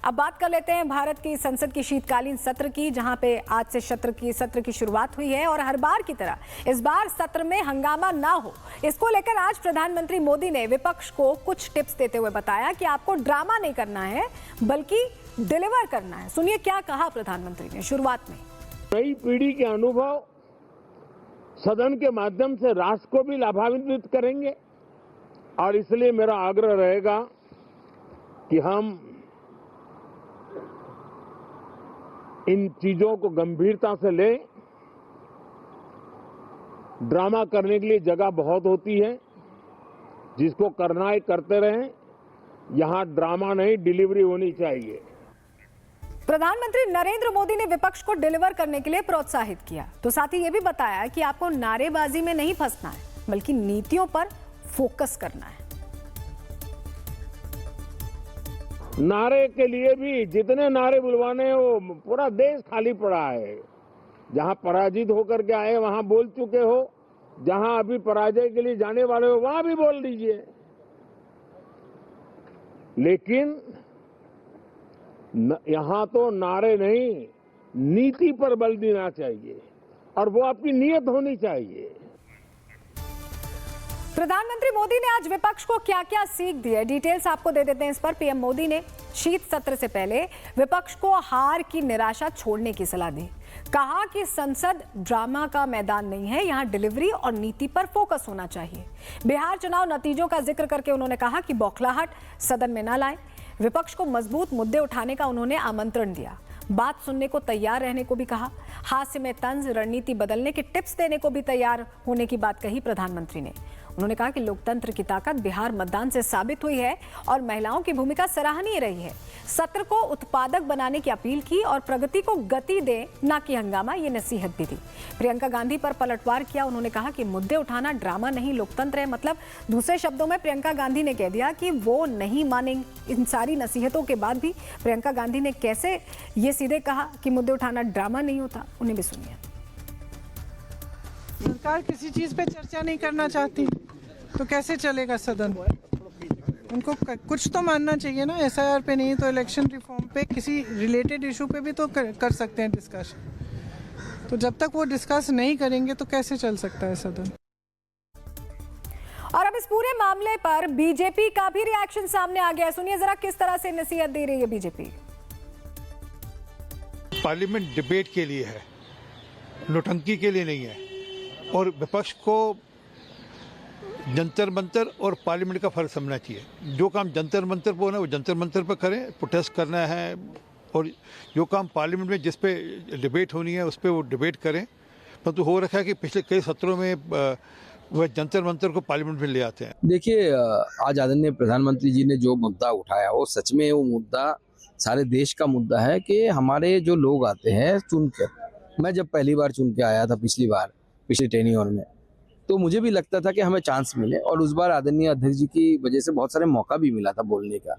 अब बात कर लेते हैं भारत की संसद की शीतकालीन सत्र की, जहां पे आज से सत्र की शुरुआत हुई है और हर बार की तरह इस बार सत्र में हंगामा ना हो, इसको लेकर आज प्रधानमंत्री मोदी ने विपक्ष को कुछ टिप्स देते हुए बताया कि आपको ड्रामा नहीं करना है बल्कि डिलीवर करना है। सुनिए क्या कहा प्रधानमंत्री ने शुरुआत में। नई पीढ़ी के अनुभव सदन के माध्यम से राष्ट्र को भी लाभान्वित करेंगे और इसलिए मेरा आग्रह रहेगा कि हम इन चीजों को गंभीरता से लें। ड्रामा करने के लिए जगह बहुत होती है, जिसको करना है करते रहें। यहां ड्रामा नहीं, डिलीवरी होनी चाहिए। प्रधानमंत्री नरेंद्र मोदी ने विपक्ष को डिलीवर करने के लिए प्रोत्साहित किया, तो साथ ही यह भी बताया कि आपको नारेबाजी में नहीं फंसना है बल्कि नीतियों पर फोकस करना है। नारे के लिए भी जितने नारे बुलवाने हैं वो पूरा देश खाली पड़ा है। जहां पराजित होकर के आए वहां बोल चुके हो, जहां अभी पराजय के लिए जाने वाले हो वहां भी बोल दीजिए, लेकिन यहां तो नारे नहीं, नीति पर बल देना चाहिए और वो आपकी नियत होनी चाहिए। प्रधानमंत्री मोदी ने आज विपक्ष को क्या क्या सीख दी है, डिटेल्स आपको दे देते हैं इस पर। पीएम मोदी ने शीत सत्र से पहले विपक्ष को हार की निराशा छोड़ने की सलाह दी। कहा कि संसद ड्रामा का मैदान नहीं है, यहां डिलीवरी और नीति पर फोकस होना चाहिए। बिहार चुनाव नतीजों का जिक्र करके उन्होंने कहा कि बौखलाहट सदन में न लाएं। विपक्ष को मजबूत मुद्दे उठाने का उन्होंने आमंत्रण दिया। बात सुनने को तैयार रहने को भी कहा। हास्य में तंज, रणनीति बदलने के टिप्स देने को भी तैयार होने की बात कही प्रधानमंत्री ने। उन्होंने कहा कि लोकतंत्र की ताकत बिहार मतदान से साबित हुई है और महिलाओं की भूमिका सराहनीय रही है। सत्र को उत्पादक बनाने की अपील की और प्रगति को गति दे, ना कि हंगामा, ये नसीहत भी दी। प्रियंका गांधी पर पलटवार किया। उन्होंने कहा कि मुद्दे उठाना ड्रामा नहीं, लोकतंत्र है। मतलब दूसरे शब्दों में प्रियंका गांधी ने कह दिया कि वो नहीं मानेंगे। इन सारी नसीहतों के बाद भी प्रियंका गांधी ने कैसे ये सीधे कहा कि मुद्दे उठाना ड्रामा नहीं होता, उन्हें भी सुनिए। सरकार किसी चीज पे चर्चा नहीं करना चाहती तो कैसे चलेगा सदन? उनको कुछ तो मानना चाहिए ना। एसआईआर पे नहीं तो इलेक्शन रिफॉर्म पे, किसी रिलेटेड इशू पे भी तो कर सकते हैं डिस्कशन। तो जब तक वो डिस्कस नहीं करेंगे तो कैसे चल सकता है सदन? और अब इस पूरे मामले पर बीजेपी का भी रिएक्शन सामने आ गया। सुनिए जरा किस तरह से नसीहत दे रही है बीजेपी। पार्लियामेंट डिबेट के लिए है, नौटंकी के लिए नहीं है। और विपक्ष को जंतर मंतर और पार्लियामेंट का फर्क समझना चाहिए। जो काम जंतर मंतर पर होना है वो जंतर मंतर पर करें, प्रोटेस्ट करना है, और जो काम पार्लियामेंट में जिस पे डिबेट होनी है उस पर वो डिबेट करें। परंतु हो रखा है कि पिछले कई सत्रों में वह जंतर मंतर को पार्लियामेंट में ले आते हैं। देखिए, आज आदरणीय प्रधानमंत्री जी ने जो मुद्दा उठाया वो सच में वो मुद्दा सारे देश का मुद्दा है कि हमारे जो लोग आते हैं चुनकर। मैं जब पहली बार चुन के आया था पिछली टेन्योर में, तो मुझे भी लगता था कि हमें चांस मिले, और उस बार आदरणीय अध्यक्ष जी की वजह से बहुत सारे मौका भी मिला था बोलने का।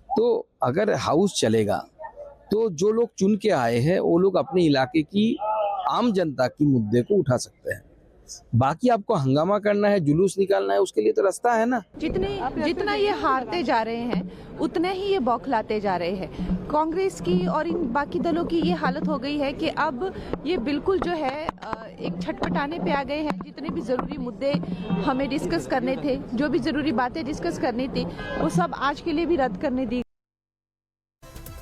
तो अगर हाउस चलेगा तो जो लोग चुन के आए हैं वो लोग अपने इलाके की आम जनता की मुद्दे को उठा सकते हैं। बाकी आपको हंगामा करना है, जुलूस निकालना है, उसके लिए तो रास्ता है ना। जितना ये हारते जा रहे हैं उतने ही ये बौखलाते जा रहे हैं। कांग्रेस की और इन बाकी दलों की ये हालत हो गई है कि अब ये बिल्कुल जो है एक छटपटाने पे आ गए हैं। जितने भी जरूरी मुद्दे हमें डिस्कस करने थे, जो भी जरूरी बातें डिस्कस करनी थी, वो सब आज के लिए भी रद्द करने दी।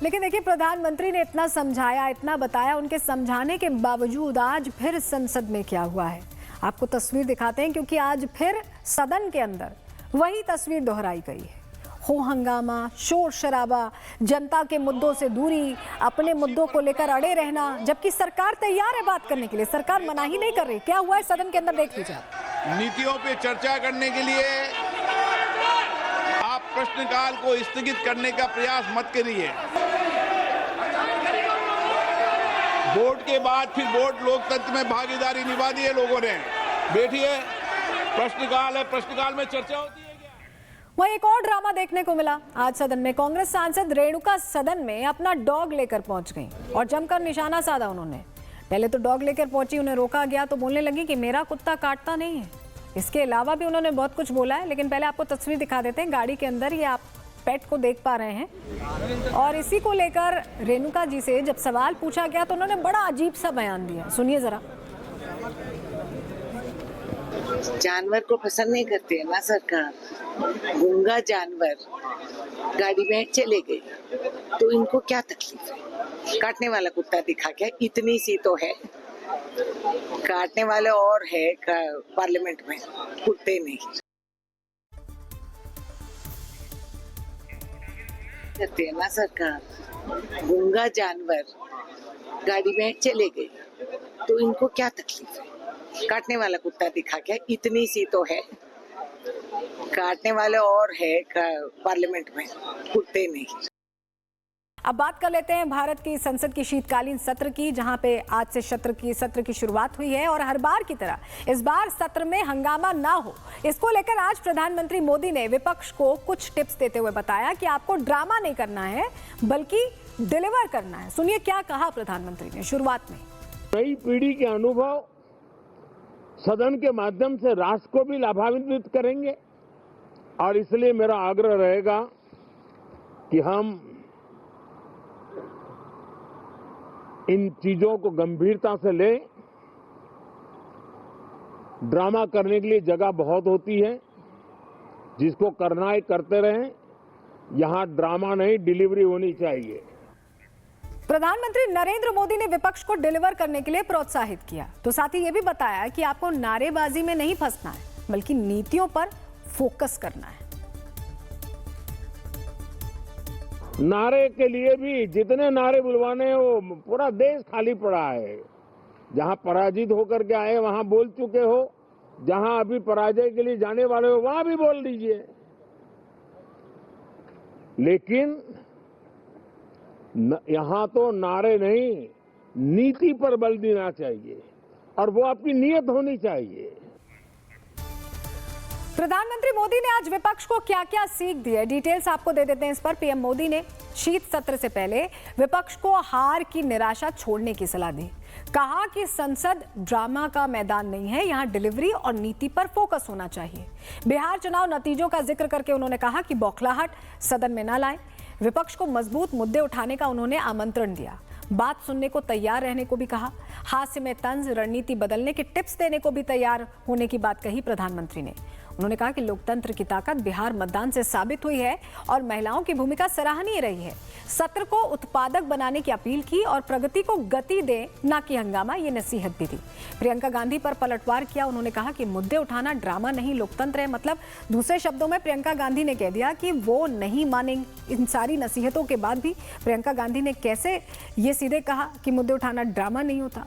लेकिन देखिए, प्रधानमंत्री ने इतना समझाया, इतना बताया, उनके समझाने के बावजूद आज फिर संसद में क्या हुआ है आपको तस्वीर दिखाते हैं, क्योंकि आज फिर सदन के अंदर वही तस्वीर दोहराई गई है। हो हंगामा, शोर शराबा, जनता के मुद्दों से दूरी, अपने मुद्दों को लेकर अड़े रहना, जबकि सरकार तैयार है बात करने के लिए। सरकार मना ही नहीं कर रही। क्या हुआ है सदन के अंदर, देख लीजिए। नीतियों पे चर्चा करने के लिए आप प्रश्नकाल को स्थगित करने का प्रयास मत करिए। वोट के बाद फिर वोट लोकतंत्र में भागीदारी निभा दी है लोगों ने। बैठिए, प्रश्नकाल है, प्रश्नकाल में चर्चा होती है। वहीं एक और ड्रामा देखने को मिला आज सदन में। कांग्रेस सांसद रेणुका सदन में अपना डॉग लेकर पहुंच गई और जमकर निशाना साधा उन्होंने। पहले तो डॉग लेकर पहुंची, उन्हें रोका गया तो बोलने लगी कि मेरा कुत्ता काटता नहीं है। इसके अलावा भी उन्होंने बहुत कुछ बोला है, लेकिन पहले आपको तस्वीर दिखा देते हैं। गाड़ी के अंदर ये आप पेट को देख पा रहे हैं और इसी को लेकर रेणुका जी से जब सवाल पूछा गया तो उन्होंने बड़ा अजीब सा बयान दिया। सुनिए जरा। जानवर को पसंद नहीं करती है ना सरकार। गूंगा जानवर गाड़ी में चले गए तो इनको क्या तकलीफ है? काटने वाला कुत्ता दिखा क्या? इतनी सी तो है, काटने वाले और है पार्लियामेंट में, कुत्ते नहीं करती है ना सरकार। गूंगा जानवर गाड़ी में चले गए तो इनको क्या तकलीफ है? काटने वाला कुत्ता दिखा क्या? इतनी सी तो है, काटने वाले और है पार्लियामेंट में, कुत्ते नहीं। अब बात कर लेते हैं भारत की संसद की शीतकालीन सत्र की, जहां पे आज से सत्र की शुरुआत हुई है और हर बार की तरह इस बार सत्र में हंगामा ना हो, इसको लेकर आज प्रधानमंत्री मोदी ने विपक्ष को कुछ टिप्स देते हुए बताया कि आपको ड्रामा नहीं करना है बल्कि डिलीवर करना है। सुनिए क्या कहा प्रधानमंत्री ने शुरुआत में। नई पीढ़ी के अनुभव सदन के माध्यम से राष्ट्र को भी लाभान्वित करेंगे और इसलिए मेरा आग्रह रहेगा कि हम इन चीजों को गंभीरता से लें। ड्रामा करने के लिए जगह बहुत होती है, जिसको करना है करते रहें। यहां ड्रामा नहीं, डिलीवरी होनी चाहिए। प्रधानमंत्री नरेंद्र मोदी ने विपक्ष को डिलीवर करने के लिए प्रोत्साहित किया, तो साथ ही ये भी बताया कि आपको नारेबाजी में नहीं फंसना है बल्कि नीतियों पर फोकस करना है। नारे के लिए भी जितने नारे बुलवाने हैं वो पूरा देश खाली पड़ा है। जहां पराजित होकर के आए वहां बोल चुके हो, जहां अभी पराजय के लिए जाने वाले हो वहां भी बोल दीजिए, लेकिन यहां तो नारे नहीं, नीति पर बल देना चाहिए और वो आपकी नीयत होनी चाहिए। प्रधानमंत्री मोदी ने आज विपक्ष को क्या क्या सीख दी है, डिटेल्स आपको दे देते हैं इस पर। पीएम मोदी ने शीत सत्र से पहले विपक्ष को हार की निराशा छोड़ने की सलाह दी। कहा कि संसद ड्रामा का मैदान नहीं है, यहां डिलीवरी और नीति पर फोकस होना चाहिए। बिहार चुनाव नतीजों का जिक्र करके उन्होंने कहा कि बौखलाहट सदन में न लाएं। विपक्ष को मजबूत मुद्दे उठाने का उन्होंने आमंत्रण दिया। बात सुनने को तैयार रहने को भी कहा। हास्य में तंज, रणनीति बदलने के टिप्स देने को भी तैयार होने की बात कही प्रधानमंत्री ने। उन्होंने कहा कि लोकतंत्र की ताकत बिहार मतदान से साबित हुई है और महिलाओं की भूमिका सराहनीय रही है। सत्र को उत्पादक बनाने की अपील की और प्रगति को गति दे, ना कि हंगामा, ये नसीहत भी दी। प्रियंका गांधी पर पलटवार किया। उन्होंने कहा कि मुद्दे उठाना ड्रामा नहीं, लोकतंत्र है। मतलब दूसरे शब्दों में प्रियंका गांधी ने कह दिया कि वो नहीं मानेंगे। इन सारी नसीहतों के बाद भी प्रियंका गांधी ने कैसे ये सीधे कहा कि मुद्दे उठाना ड्रामा नहीं होता।